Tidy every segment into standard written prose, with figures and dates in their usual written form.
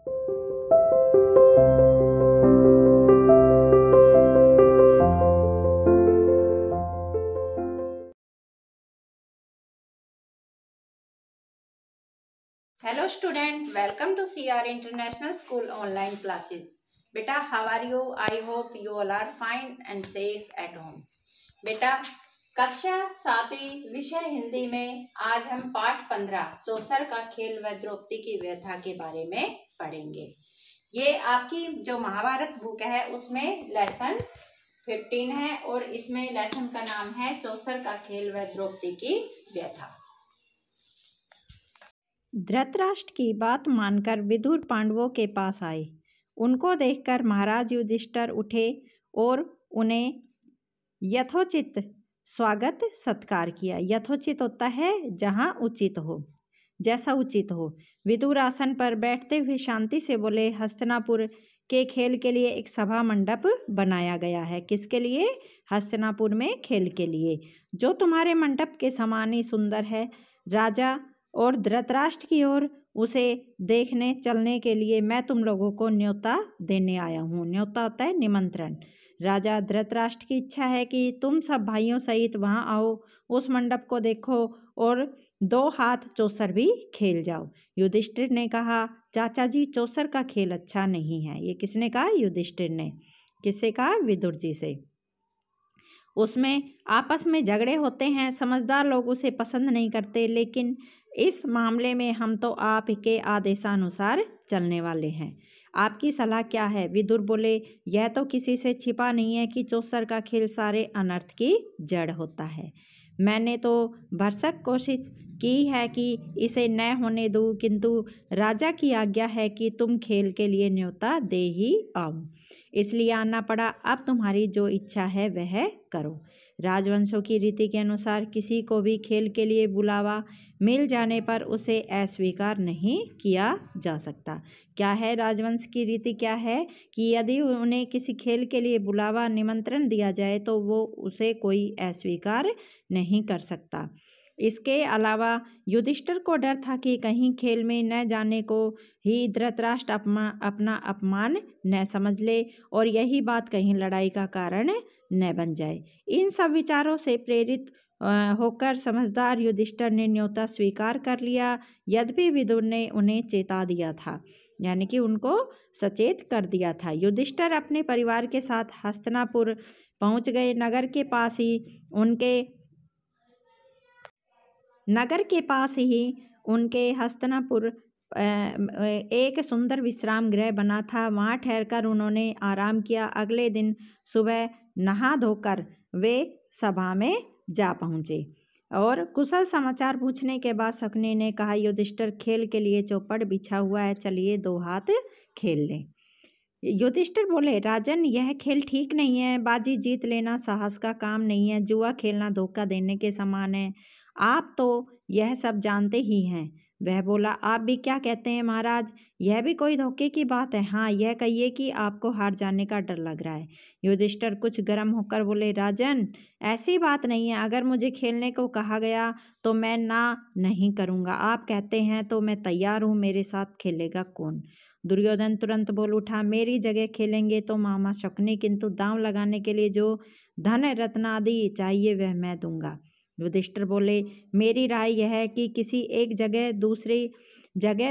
Hello student, welcome to CR International School online classes. बेटा, how are you? I hope you all are fine and safe at home. बेटा, कक्षा 7वीं विषय हिंदी में आज हम पाठ 15 चौसर का खेल व द्रौपदी की व्यथा के बारे में पढ़ेंगे। ये आपकी जो महाभारत बुक है उसमें लेसन 15 है और इसमें लेसन का नाम है चौसर का खेल व द्रौपदी की व्यथा। धृतराष्ट्र की बात मानकर विदुर पांडवों के पास आए। उनको देखकर महाराज युधिष्ठिर उठे और उन्हें यथोचित स्वागत सत्कार किया। यथोचित होता है जहाँ उचित हो, जैसा उचित हो। विदुर आसन पर बैठते हुए शांति से बोले, हस्तिनापुर के खेल के लिए एक सभा मंडप बनाया गया है। किसके लिए? हस्तिनापुर में खेल के लिए, जो तुम्हारे मंडप के समान ही सुंदर है। राजा और धृतराष्ट्र की ओर उसे देखने चलने के लिए मैं तुम लोगों को न्योता देने आया हूँ। न्योता होता है निमंत्रण। राजा धृतराष्ट्र की इच्छा है कि तुम सब भाइयों सहित वहाँ आओ, उस मंडप को देखो और 2 हाथ चौसर भी खेल जाओ। युधिष्ठिर ने कहा, चाचा जी, चौसर का खेल अच्छा नहीं है। ये किसने कहा? युधिष्ठिर ने। किससे कहा? विदुर जी से। उसमें आपस में झगड़े होते हैं, समझदार लोग उसे पसंद नहीं करते, लेकिन इस मामले में हम तो आप के आदेशानुसार चलने वाले हैं। आपकी सलाह क्या है? विदुर बोले, यह तो किसी से छिपा नहीं है कि चौसर का खेल सारे अनर्थ की जड़ होता है। मैंने तो भरसक कोशिश की है कि इसे न होने दूँ, किंतु राजा की आज्ञा है कि तुम खेल के लिए न्योता दे ही आओ, इसलिए आना पड़ा। अब तुम्हारी जो इच्छा है वह करो। राजवंशों की रीति के अनुसार किसी को भी खेल के लिए बुलावा मिल जाने पर उसे अस्वीकार नहीं किया जा सकता। क्या है राजवंश की रीति? क्या है कि यदि उन्हें किसी खेल के लिए बुलावा निमंत्रण दिया जाए तो वो उसे कोई अस्वीकार नहीं कर सकता। इसके अलावा युधिष्ठिर को डर था कि कहीं खेल में न जाने को ही धृतराष्ट्र अपना अपमान न समझ ले और यही बात कहीं लड़ाई का कारण न बन जाए। इन सब विचारों से प्रेरित होकर समझदार युधिष्ठिर ने न्योता स्वीकार कर लिया। यद्यपि विदुर ने उन्हें चेता दिया था, यानी कि उनको सचेत कर दिया था। युधिष्ठिर अपने परिवार के साथ हस्तिनापुर पहुंच गए। नगर के पास ही उनके हस्तिनापुर एक सुंदर विश्राम गृह बना था। वहाँ ठहरकर उन्होंने आराम किया। अगले दिन सुबह नहा धोकर वे सभा में जा पहुँचे और कुशल समाचार पूछने के बाद शकुनी ने कहा, युधिष्ठिर, खेल के लिए चौपड़ बिछा हुआ है, चलिए 2 हाथ खेल लें। युधिष्ठिर बोले, राजन, यह खेल ठीक नहीं है। बाजी जीत लेना साहस का काम नहीं है, जुआ खेलना धोखा देने के समान है। आप तो यह सब जानते ही हैं। वह बोला, आप भी क्या कहते हैं महाराज? यह भी कोई धोखे की बात है? हाँ, यह कहिए कि आपको हार जाने का डर लग रहा है। युधिष्ठिर कुछ गर्म होकर बोले, राजन, ऐसी बात नहीं है। अगर मुझे खेलने को कहा गया तो मैं ना नहीं करूँगा। आप कहते हैं तो मैं तैयार हूँ। मेरे साथ खेलेगा कौन? दुर्योधन तुरंत बोल उठा, मेरी जगह खेलेंगे तो मामा शकुनी, किंतु दांव लगाने के लिए जो धन रत्न आदि चाहिए वह मैं दूंगा। युधिष्ठिर बोले, मेरी राय यह है कि किसी एक जगह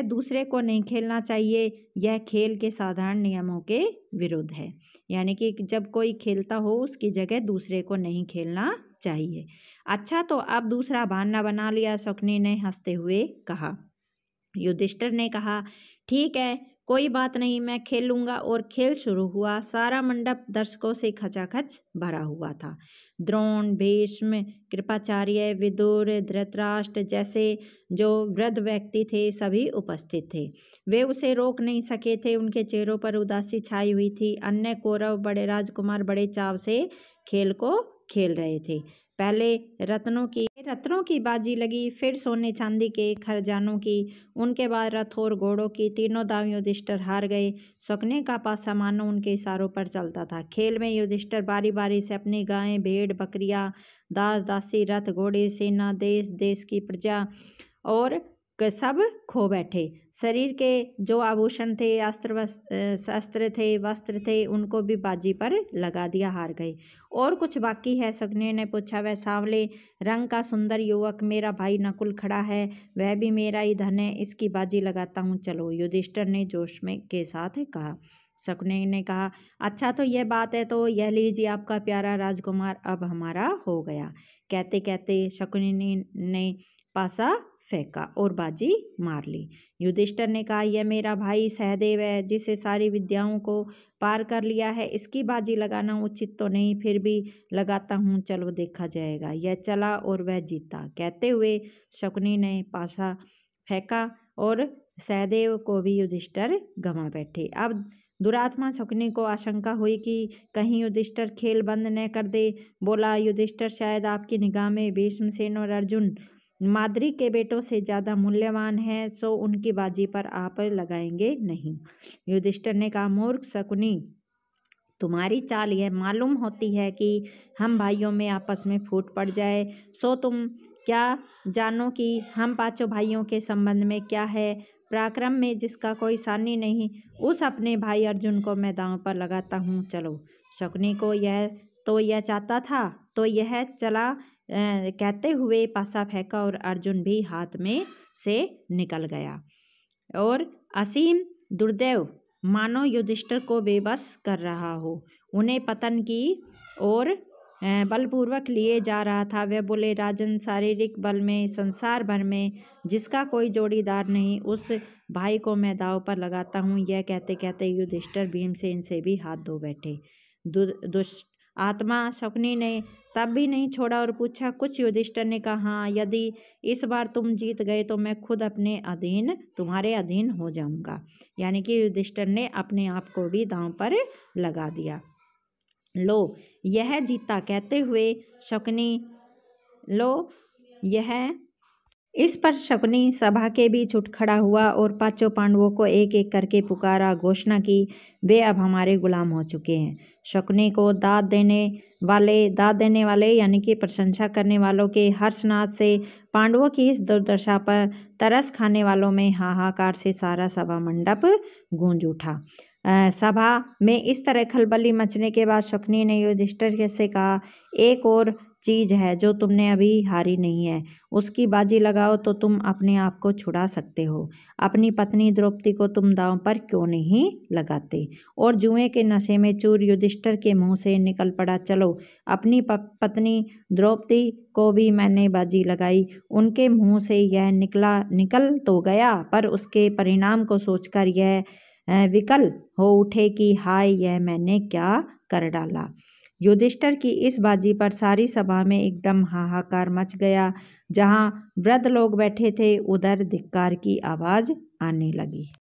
दूसरे को नहीं खेलना चाहिए। यह खेल के साधारण नियमों के विरुद्ध है, यानी कि जब कोई खेलता हो उसकी जगह दूसरे को नहीं खेलना चाहिए। अच्छा, तो अब दूसरा बहाना बना लिया, शकुनी ने हंसते हुए कहा। युधिष्ठिर ने कहा, ठीक है, कोई बात नहीं, मैं खेल लूँगा। और खेल शुरू हुआ। सारा मंडप दर्शकों से खचाखच भरा हुआ था। द्रोण, भीष्म, कृपाचार्य, विदुर, धृतराष्ट्र जैसे जो वृद्ध व्यक्ति थे सभी उपस्थित थे। वे उसे रोक नहीं सके थे। उनके चेहरों पर उदासी छाई हुई थी। अन्य कौरव बड़े राजकुमार बड़े चाव से खेल को खेल रहे थे। पहले रत्नों की बाजी लगी, फिर सोने चांदी के खजानों की, उनके बाद रथ और घोड़ों की। तीनों दांव युधिष्ठिर हार गए। शकुनी का पासा मानो उनके इशारों पर चलता था। खेल में युधिष्ठिर बारी बारी से अपनी गायें, भेड़, बकरियां, दास दासी, रथ, घोड़े, सेना, देश देश की प्रजा और सब खो बैठे। शरीर के जो आभूषण थे, शस्त्र थे, वस्त्र थे, उनको भी बाजी पर लगा दिया, हार गए। और कुछ बाकी है? शकुनी ने पूछा। वह सांवले रंग का सुंदर युवक मेरा भाई नकुल खड़ा है, वह भी मेरा ही धन है, इसकी बाजी लगाता हूँ, चलो, युधिष्ठिर ने जोश में के साथ कहा। शकुनी ने कहा, अच्छा तो यह बात है, तो यह लीजिए आपका प्यारा राजकुमार अब हमारा हो गया। कहते कहते शकुनी ने पासा फेंका और बाजी मार ली। युधिष्ठिर ने कहा, यह मेरा भाई सहदेव है, जिसे सारी विद्याओं को पार कर लिया है, इसकी बाजी लगाना उचित तो नहीं, फिर भी लगाता हूँ, चलो देखा जाएगा। यह चला और वह जीता। कहते हुए शकुनी ने पासा फेंका और सहदेव को भी युधिष्ठिर गंवा बैठे। अब दुरात्मा शकुनी को आशंका हुई कि कहीं युधिष्ठिर खेल बंद न कर दे। बोला, युधिष्ठिर शायद आपकी निगाह में भीष्मसेन और अर्जुन माद्री के बेटों से ज़्यादा मूल्यवान है, सो उनकी बाजी पर आप लगाएंगे नहीं। युधिष्ठिर ने कहा, मूर्ख शकुनी, तुम्हारी चाल यह मालूम होती है कि हम भाइयों में आपस में फूट पड़ जाए, सो तुम क्या जानो कि हम पांचों भाइयों के संबंध में क्या है। पराक्रम में जिसका कोई सानी नहीं, उस अपने भाई अर्जुन को मैं दांव पर लगाता हूँ, चलो। शकुनी को यह चाहता था, तो यह चला। कहते हुए पासा फेंका और अर्जुन भी हाथ में से निकल गया। और असीम दुर्दैव मानो युधिष्ठिर को बेबस कर रहा हो, उन्हें पतन की और बलपूर्वक लिए जा रहा था। वे बोले, राजन, शारीरिक बल में संसार भर में जिसका कोई जोड़ीदार नहीं, उस भाई को मैं दाव पर लगाता हूँ। यह कहते कहते युधिष्ठिर भीमसेन से भी हाथ धो बैठे। दुष्ट आत्मा शकुनी ने तब भी नहीं छोड़ा और पूछा, कुछ? युधिष्ठिर ने कहा, हाँ, यदि इस बार तुम जीत गए तो मैं खुद तुम्हारे अधीन हो जाऊंगा। यानी कि युधिष्ठिर ने अपने आप को भी दांव पर लगा दिया। लो, यह जीता। कहते हुए शकुनी इस पर शकुनी सभा के बीच उठ खड़ा हुआ और पांचों पांडवों को एक एक करके पुकारा, घोषणा की, वे अब हमारे गुलाम हो चुके हैं। शकुनी को दाद देने वाले यानी कि प्रशंसा करने वालों के हर्षनाद से, पांडवों की इस दुर्दशा पर तरस खाने वालों में हाहाकार से सारा सभा मंडप गूंज उठा। सभा में इस तरह खलबली मचने के बाद शकुनी ने युधिष्ठिर से कहा, एक और चीज है जो तुमने अभी हारी नहीं है, उसकी बाजी लगाओ तो तुम अपने आप को छुड़ा सकते हो। अपनी पत्नी द्रौपदी को तुम दांव पर क्यों नहीं लगाते? और जुए के नशे में चूर युधिष्ठिर के मुंह से निकल पड़ा, चलो, अपनी पत्नी द्रौपदी को भी मैंने बाजी लगाई, उनके मुंह से यह निकल तो गया, पर उसके परिणाम को सोचकर यह विकल हो उठे कि हाय, यह मैंने क्या कर डाला। युधिष्ठिर की इस बाजी पर सारी सभा में एकदम हाहाकार मच गया। जहां वृद्ध लोग बैठे थे, उधर धिक्कार की आवाज आने लगी।